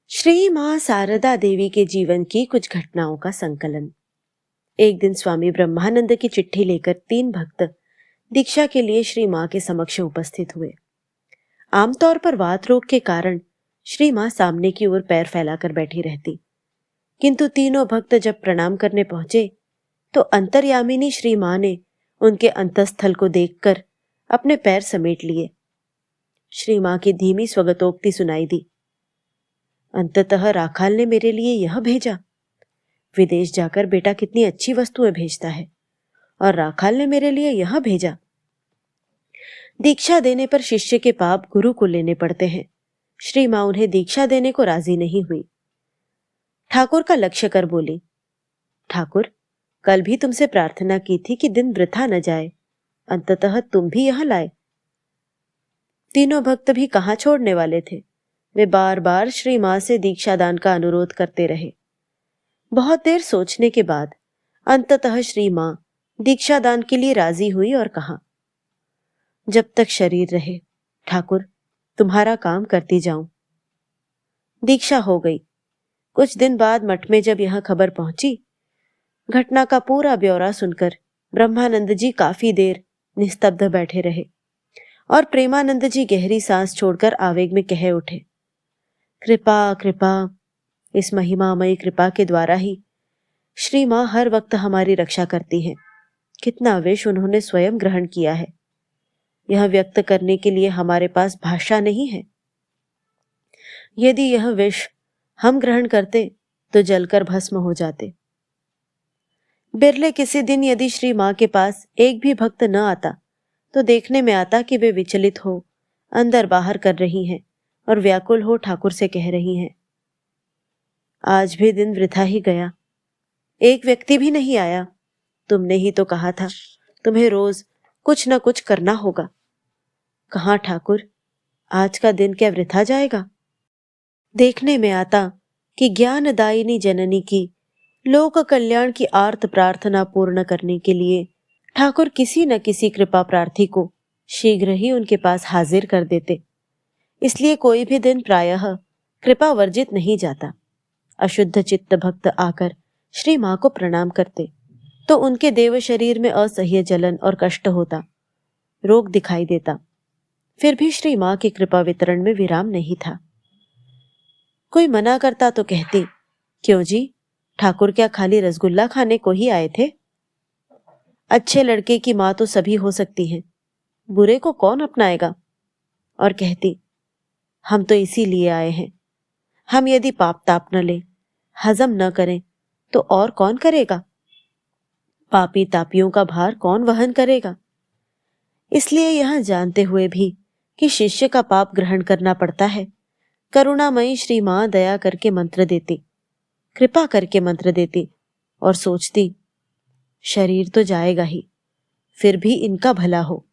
श्री मां शारदा देवी के जीवन की कुछ घटनाओं का संकलन। एक दिन स्वामी ब्रह्मानंद की चिट्ठी लेकर 3 भक्त दीक्षा के लिए श्री मां के समक्ष उपस्थित हुए। आमतौर पर वात रोग के कारण श्री मां सामने की ओर पैर फैलाकर बैठी रहती, किंतु तीनों भक्त जब प्रणाम करने पहुंचे तो अंतर्यामिनी श्री मां ने उनके अंतस्थल को देखकर अपने पैर समेट लिए। श्री मां की धीमी स्वगतोक्ति सुनाई दी, अंततः राखाल ने मेरे लिए यह भेजा। विदेश जाकर बेटा कितनी अच्छी वस्तुएं भेजता है, और राखाल ने मेरे लिए यह भेजा। दीक्षा देने पर शिष्य के पाप गुरु को लेने पड़ते हैं। श्री मां उन्हें दीक्षा देने को राजी नहीं हुई। ठाकुर का लक्ष्य कर बोली, ठाकुर, कल भी तुमसे प्रार्थना की थी कि दिन वृथा न जाए, अंततः तुम भी यहां लाए। तीनों भक्त भी कहां छोड़ने वाले थे। वे बार बार श्री मां से दीक्षादान का अनुरोध करते रहे। बहुत देर सोचने के बाद अंततः श्री मां दीक्षादान के लिए राजी हुई और कहा, जब तक शरीर रहे ठाकुर तुम्हारा काम करती जाऊं। दीक्षा हो गई। कुछ दिन बाद मठ में जब यह खबर पहुंची, घटना का पूरा ब्यौरा सुनकर ब्रह्मानंद जी काफी देर निस्तब्ध बैठे रहे और प्रेमानंद जी गहरी सांस छोड़कर आवेग में कह उठे, कृपा कृपा, इस महिमामयी कृपा के द्वारा ही श्री मां हर वक्त हमारी रक्षा करती हैं। कितना विष उन्होंने स्वयं ग्रहण किया है, यह व्यक्त करने के लिए हमारे पास भाषा नहीं है। यदि यह विष हम ग्रहण करते तो जलकर भस्म हो जाते। बिरले किसी दिन यदि श्री मां के पास एक भी भक्त न आता तो देखने में आता कि वे विचलित हो, अंदर बाहर कर रही हैं और व्याकुल हो ठाकुर से कह रही हैं, आज भी दिन वृथा ही गया, एक व्यक्ति भी नहीं आया। तुमने ही तो कहा था तुम्हें रोज कुछ न कुछ करना होगा। कहाँ ठाकुर, आज का दिन क्या वृथा जाएगा। देखने में आता कि ज्ञानदायिनी जननी की लोक कल्याण की आर्त प्रार्थना पूर्ण करने के लिए ठाकुर किसी न किसी कृपा प्रार्थी को शीघ्र ही उनके पास हाजिर कर देते। इसलिए कोई भी दिन प्रायः कृपा वर्जित नहीं जाता। अशुद्ध चित्त भक्त आकर श्री मां को प्रणाम करते तो उनके देव शरीर में असह्य जलन और कष्ट होता, रोग दिखाई देता। फिर भी श्री मां की कृपा वितरण में विराम नहीं था। कोई मना करता तो कहती, क्यों जी, ठाकुर क्या खाली रसगुल्ला खाने को ही आए थे? अच्छे लड़के की मां तो सभी हो सकती हैं, बुरे को कौन अपनाएगा? और कहती, हम तो इसीलिए आए हैं। हम यदि पाप ताप न लें, हजम न करें तो और कौन करेगा? पापी तापियों का भार कौन वहन करेगा? इसलिए यह जानते हुए भी कि शिष्य का पाप ग्रहण करना पड़ता है, करुणामयी श्री मां दया करके मंत्र देती, कृपा करके मंत्र देती और सोचती, शरीर तो जाएगा ही, फिर भी इनका भला हो।